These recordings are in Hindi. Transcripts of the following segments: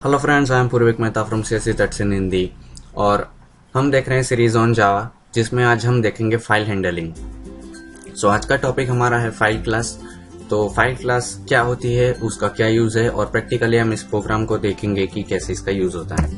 Hello friends, I am Purvik Mehta from CSC तट्स इन हिंदी और हम देख रहे हैं सीरीज ऑन जावा, जिसमें आज हम देखेंगे फाइल हैंडलिंग। सो आज का टॉपिक हमारा है फाइल क्लास। तो फाइल क्लास क्या होती है, उसका क्या यूज है और प्रैक्टिकली हम इस प्रोग्राम को देखेंगे कि कैसे इसका यूज होता है।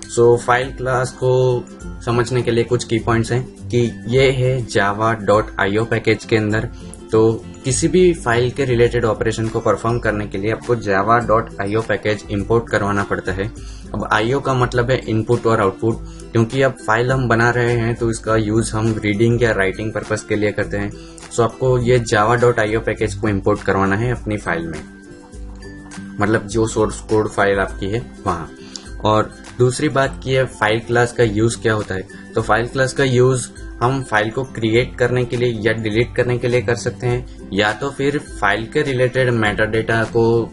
सो फाइल क्लास को समझने के लिए कुछ की पॉइंट्स हैं कि ये है java.io पैकेज के अंदर। तो किसी भी फाइल के रिलेटेड ऑपरेशन को परफॉर्म करने के लिए आपको java.io पैकेज इंपोर्ट करवाना पड़ता है। अब IO का मतलब है इनपुट और आउटपुट, क्योंकि अब फाइल हम बना रहे हैं तो इसका यूज हम रीडिंग या राइटिंग पर्पस के लिए करते हैं। सो आपको ये java.io पैकेज को इंपोर्ट करवाना है अपनी फाइल में, मतलब जो सोर्स कोड फाइल आपकी है वहाँ। और दूसरी बात की है फाइल क्लास का यूज क्या होता है। तो फाइल क्लास का यूज हम फाइल को क्रिएट करने के लिए या डिलीट करने के लिए कर सकते हैं, या तो फिर फाइल के रिलेटेड मेटा डेटा को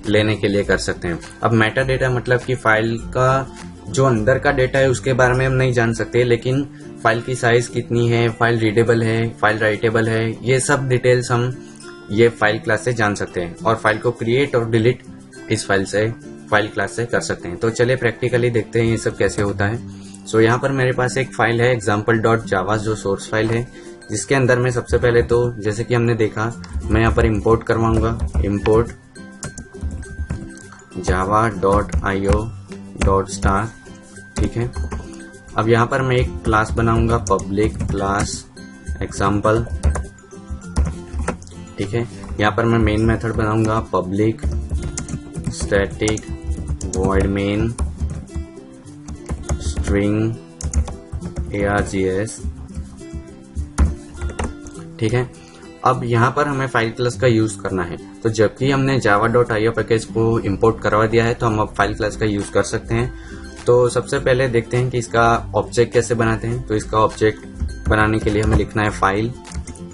लेने के लिए कर सकते हैं। अब मेटा डेटा मतलब कि फाइल का जो अंदर का डेटा है उसके बारे में हम नहीं जान सकते, लेकिन फाइल की साइज कितनी है, फाइल रीडेबल है, फाइल राइटेबल है, ये सब डिटेल्स हम ये फाइल क्लास से जान सकते हैं और फाइल को क्रिएट और डिलीट इस फाइल क्लास से कर सकते हैं। तो चलिए प्रैक्टिकली देखते हैं ये सब कैसे होता है। सो यहाँ पर मेरे पास एक फाइल है example.java जो सोर्स फाइल है, जिसके अंदर में सबसे पहले तो जैसे कि हमने देखा मैं यहाँ पर इंपोर्ट करवाऊंगा, import java.io.star। ठीक है, अब यहाँ पर मैं एक क्लास बनाऊंगा, पब्लिक क्लास एग्जाम्पल। ठीक है, यहाँ पर मैं मेन मेथड बनाऊंगा public static void main string args। ठीक है, अब यहाँ पर हमें फाइल क्लास का यूज करना है। तो जबकि हमने java.io पैकेज को इंपोर्ट करवा दिया है तो हम अब फाइल क्लास का यूज कर सकते हैं। तो सबसे पहले देखते हैं कि इसका ऑब्जेक्ट कैसे बनाते हैं। तो इसका ऑब्जेक्ट बनाने के लिए हमें लिखना है फाइल।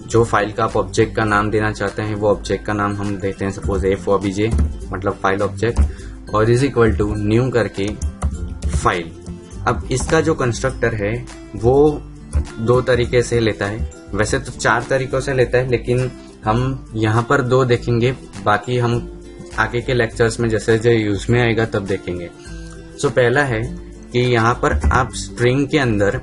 जो फाइल का आप ऑब्जेक्ट का नाम देना चाहते हैं वो ऑब्जेक्ट का नाम हम देते हैं सपोज FOBJ, मतलब फाइल ऑब्जेक्ट, और इज इक्वल टू न्यू करके फाइल। अब इसका जो कंस्ट्रक्टर है वो दो तरीके से लेता है, वैसे तो 4 तरीकों से लेता है, लेकिन हम यहाँ पर 2 देखेंगे, बाकी हम आगे के लेक्चर्स में जैसे जो यूज में आएगा तब देखेंगे। सो पहला है कि यहाँ पर आप स्ट्रिंग के अंदर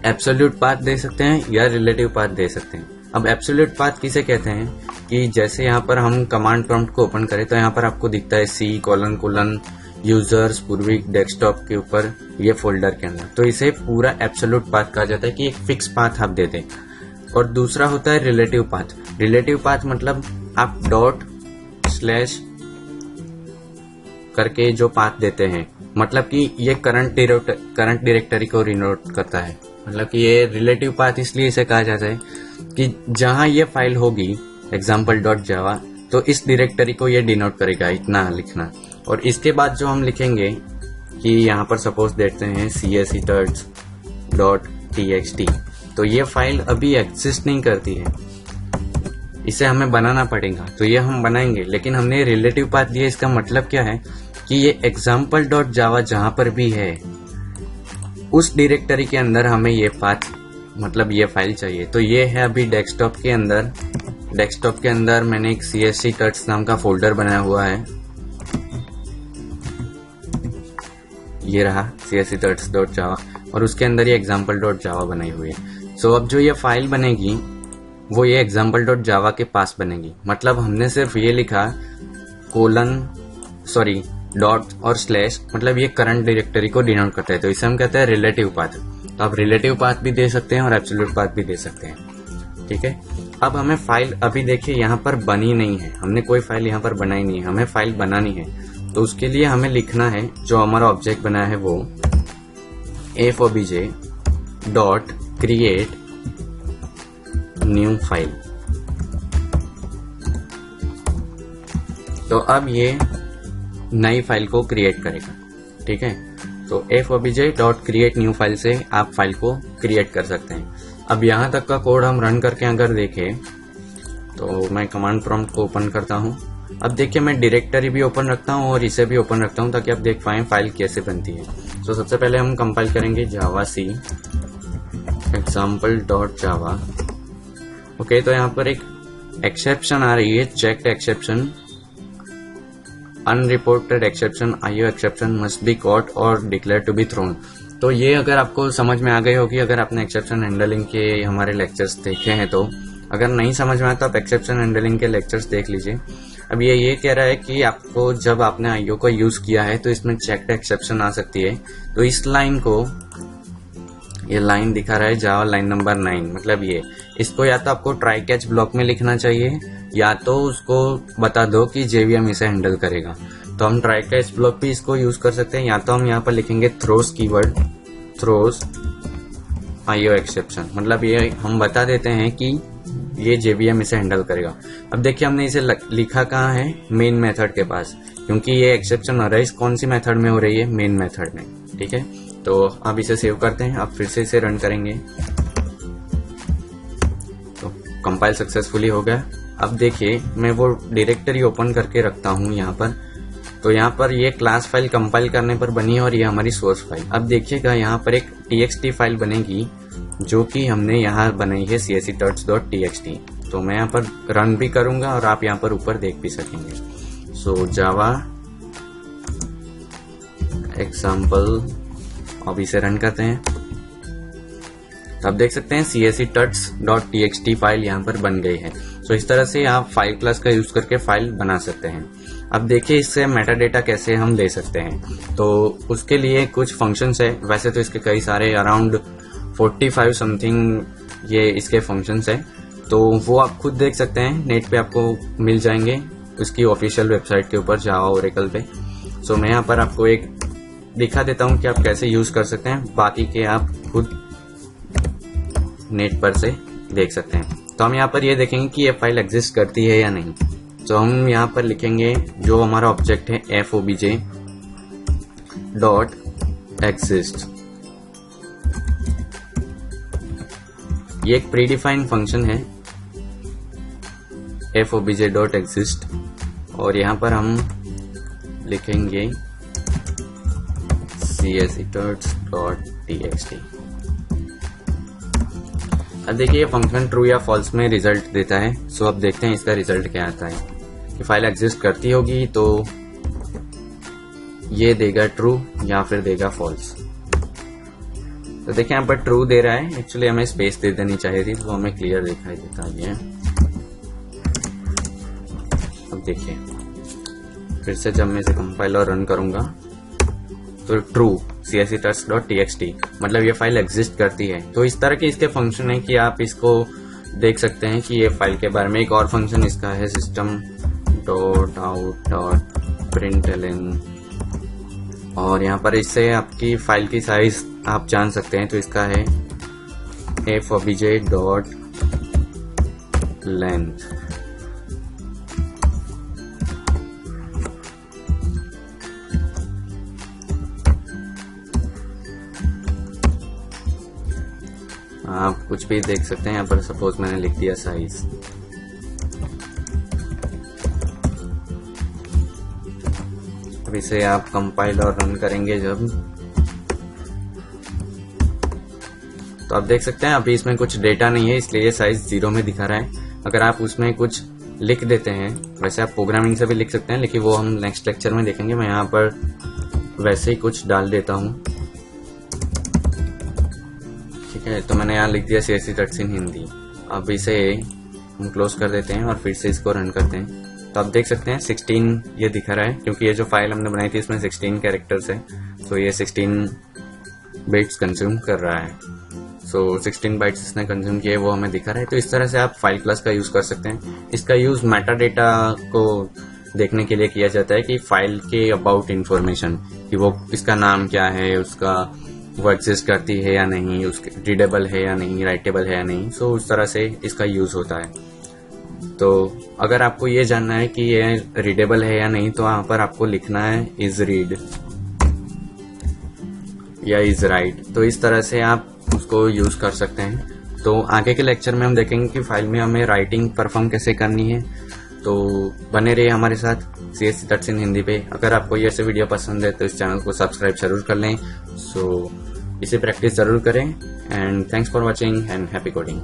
एब्सोल्यूट पाथ दे सकते हैं या रिलेटिव पाथ दे सकते हैं। अब एब्सोल्यूट पाथ किसे कहते हैं कि जैसे यहाँ पर हम कमांड प्रॉम्प्ट को ओपन करें तो यहाँ पर आपको दिखता है C::: यूजर्स पूर्विक डेस्कटॉप के ऊपर ये फोल्डर के अंदर, तो इसे पूरा एब्सोल्यूट पाथ कहा जाता है कि एक फिक्स पाथ आप देते हैं। और दूसरा होता है रिलेटिव पाथ। रिलेटिव पाथ मतलब आप ./ करके जो पाथ देते हैं, मतलब कि ये करंट डायरेक्टरी को रिनोट करता है। मतलब कि ये रिलेटिव पाथ इसलिए इसे कहा जाता है कि जहां ये फाइल होगी example.java तो इस डायरेक्टरी को ये डिनोट करेगा, इतना लिखना। और इसके बाद जो हम लिखेंगे कि यहाँ पर सपोज देते हैं csc_txt, तो ये फाइल अभी एग्जिस्ट नहीं करती है, इसे हमें बनाना पड़ेगा। तो ये हम बनाएंगे, लेकिन हमने रिलेटिव पाथ दिया। इसका मतलब क्या है कि ये example.java जहां पर भी है उस डायरेक्टरी के अंदर हमें ये पाथ, मतलब ये फाइल चाहिए। तो ये है अभी डेस्कटॉप के अंदर। डेस्कटॉप के अंदर मैंने एक CSC Tuts नाम का फोल्डर बनाया हुआ है, ये रहा CSC Tuts.java, और उसके अंदर ये example.java बनाई हुई है। सो अब जो ये फाइल बनेगी वो ये example.java के पास बनेगी। मतलब हमने सिर्फ ये लिखा डॉट और स्लैश, मतलब ये करंट डायरेक्टरी को डिनोट करता है, तो इसे हम कहते हैं रिलेटिव पाथ। तो आप रिलेटिव पाथ भी दे सकते हैं और एब्सोल्यूट पाथ भी दे सकते हैं। ठीक है, अब हमें फाइल अभी देखिए यहाँ पर बनी नहीं है, हमने कोई फाइल यहाँ पर बनाई नहीं है, हमें फाइल बनानी है। तो उसके लिए हमें लिखना है, जो हमारा ऑब्जेक्ट बनाया है वो FOBJ dot create new file. तो अब ये नई फाइल को क्रिएट करेगा। ठीक है, तो FOBJ dot create new file से आप फाइल को क्रिएट कर सकते हैं। अब यहाँ तक का कोड हम रन करके अगर देखें तो मैं कमांड प्रॉम्प्ट को ओपन करता हूँ। अब देखिए मैं डायरेक्टरी भी ओपन रखता हूँ और इसे भी ओपन रखता हूँ ताकि आप देख पाएं फाइल कैसे बनती है। तो सबसे पहले हम कंपाइल करेंगे javac example.java। ओके, तो यहाँ पर एक एक्सेप्शन आ रही है, checked exception. Unreported exception IO exception must be caught और डिक्लेयर टू बी थ्रोन। तो ये अगर आपको समझ में आ गई होगी, अगर आपने एक्सेप्शन हैंडलिंग के हमारे लेक्चर्स देखे हैं तो। अगर नहीं समझ में आया तो आप एक्सेप्शन हैंडलिंग के लेक्चर्स देख लीजिए। अब ये कह रहा है कि आपको जब आपने IO को यूज किया है तो इसमें चेक्ड एक्सेप्शन आ सकती है। तो इस लाइन को, ये लाइन दिखा रहा है जावा लाइन नंबर 9, मतलब ये इसको या तो आपको ट्राई कैच ब्लॉक में लिखना चाहिए या तो उसको बता दो कि JVM इसे हैंडल करेगा। तो हम ट्राई कैच ब्लॉक भी इसको यूज कर सकते हैं, या तो हम यहाँ पर लिखेंगे throws keyword, throws IO exception, मतलब ये हम बता देते हैं कि ये JVM इसे हैंडल करेगा। अब देखिए हमने इसे लिखा कहाँ है, मेन मेथड के पास, क्योंकि ये एक्सेप्शन अराइज कौन सी मेथड में हो रही है, मेन मेथड में। ठीक है, तो अब इसे सेव करते हैं। अब फिर से इसे रन करेंगे तो कंपाइल सक्सेसफुली हो गया। अब देखिए मैं वो डायरेक्टरी ओपन करके रखता हूँ यहाँ पर। तो यहाँ पर ये क्लास फाइल कंपाइल करने पर बनी है और ये हमारी सोर्स फाइल। अब देखिएगा यहाँ पर एक txt फाइल बनेगी जो कि हमने यहाँ बनाई है csituts.txt। तो मैं यहाँ पर रन भी करूंगा और आप यहाँ पर ऊपर देख भी सकेंगे। सो जावा एग्जाम्पल, अब इसे रन करते हैं। तो आप देख सकते हैं csituts.txt फाइल यहाँ पर बन गई है। सो इस तरह से आप फाइल क्लास का यूज करके फाइल बना सकते हैं। अब देखिए इससे मेटा डेटा कैसे हम ले सकते हैं। तो उसके लिए कुछ फंक्शंस है, वैसे तो इसके कई सारे अराउंड 45 समथिंग ये इसके फंक्शंस है। तो वो आप खुद देख सकते हैं, नेट पे आपको मिल जाएंगे उसकी ऑफिशियल वेबसाइट के ऊपर जावा ओरेकल पे। सो मैं यहाँ पर आपको एक दिखा देता हूँ कि आप कैसे यूज कर सकते हैं, बाकी के आप खुद नेट पर से देख सकते हैं। तो हम यहाँ पर ये देखेंगे कि ये फाइल एग्जिस्ट करती है या नहीं। तो हम यहाँ पर लिखेंगे जो हमारा ऑब्जेक्ट है fobj.exist। ये एक प्रीडिफाइंड फंक्शन है fobj.exist और यहाँ पर हम लिखेंगे csituts.txt। अब देखिए ये फंक्शन ट्रू या फॉल्स में रिजल्ट देता है। सो अब देखते हैं इसका रिजल्ट क्या आता है। कि फाइल एग्जिस्ट करती होगी तो ये देगा ट्रू या फिर देगा फॉल्स। तो देखिए यहाँ पर ट्रू दे रहा है, एक्चुअली हमें स्पेस दे देनी चाहिए थी तो हमें क्लियर दिखाई देता है। अब देखिए फिर से जब मैं इसे कंपाइल और रन करूंगा तो ट्रू csituts.txt, मतलब ये फाइल एग्जिस्ट करती है। तो इस तरह के इसके फंक्शन है कि आप इसको देख सकते हैं कि ये फाइल के बारे में। एक और फंक्शन इसका है system.out.println और यहाँ पर इससे आपकी फाइल की साइज आप जान सकते हैं। तो इसका है fobj.length। आप कुछ भी देख सकते हैं। यहाँ पर सपोज मैंने लिख दिया साइज। अब इसे आप कंपाइल और रन करेंगे जब, तो आप देख सकते हैं अभी इसमें कुछ डेटा नहीं है इसलिए ये साइज 0 में दिखा रहा है। अगर आप उसमें कुछ लिख देते हैं, वैसे आप प्रोग्रामिंग से भी लिख सकते हैं लेकिन वो हम नेक्स्ट लेक्चर में देखेंगे। मैं यहाँ पर वैसे ही कुछ डाल देता हूँ। ठीक है, तो मैंने यहाँ लिख दिया csituts इन हिंदी। अब इसे हम क्लोज कर देते हैं और फिर से इसको रन करते हैं। तो आप देख सकते हैं 16 ये दिखा रहा है क्योंकि ये जो फाइल हमने बनाई थी इसमें 16 कैरेक्टर्स है। तो ये 16 बिट्स कंज्यूम कर रहा है। सो 16 बाइट्स इसने कंज्यूम किए वो हमें दिखा रहा है। तो इस तरह से आप फाइल क्लास का यूज कर सकते हैं। इसका यूज मेटा डेटा को देखने के लिए किया जाता है कि फाइल के अबाउट इंफॉर्मेशन, कि वो इसका नाम क्या है, उसका वो एग्जिस्ट करती है या नहीं, उसके रीडेबल है या नहीं, राइटेबल है या नहीं। सो उस तरह से इसका यूज होता है। तो अगर आपको ये जानना है कि ये रीडेबल है या नहीं तो वहां पर आपको लिखना है इज रीड या इज राइट। तो इस तरह से आप उसको यूज कर सकते हैं। तो आगे के लेक्चर में हम देखेंगे कि फाइल में हमें राइटिंग परफॉर्म कैसे करनी है। तो बने रहिए हमारे साथ csituts इन हिंदी पे। अगर आपको ये वीडियो पसंद है तो इस चैनल को सब्सक्राइब जरूर कर लें। सो इसे प्रैक्टिस जरूर करें and thanks for watching and happy coding.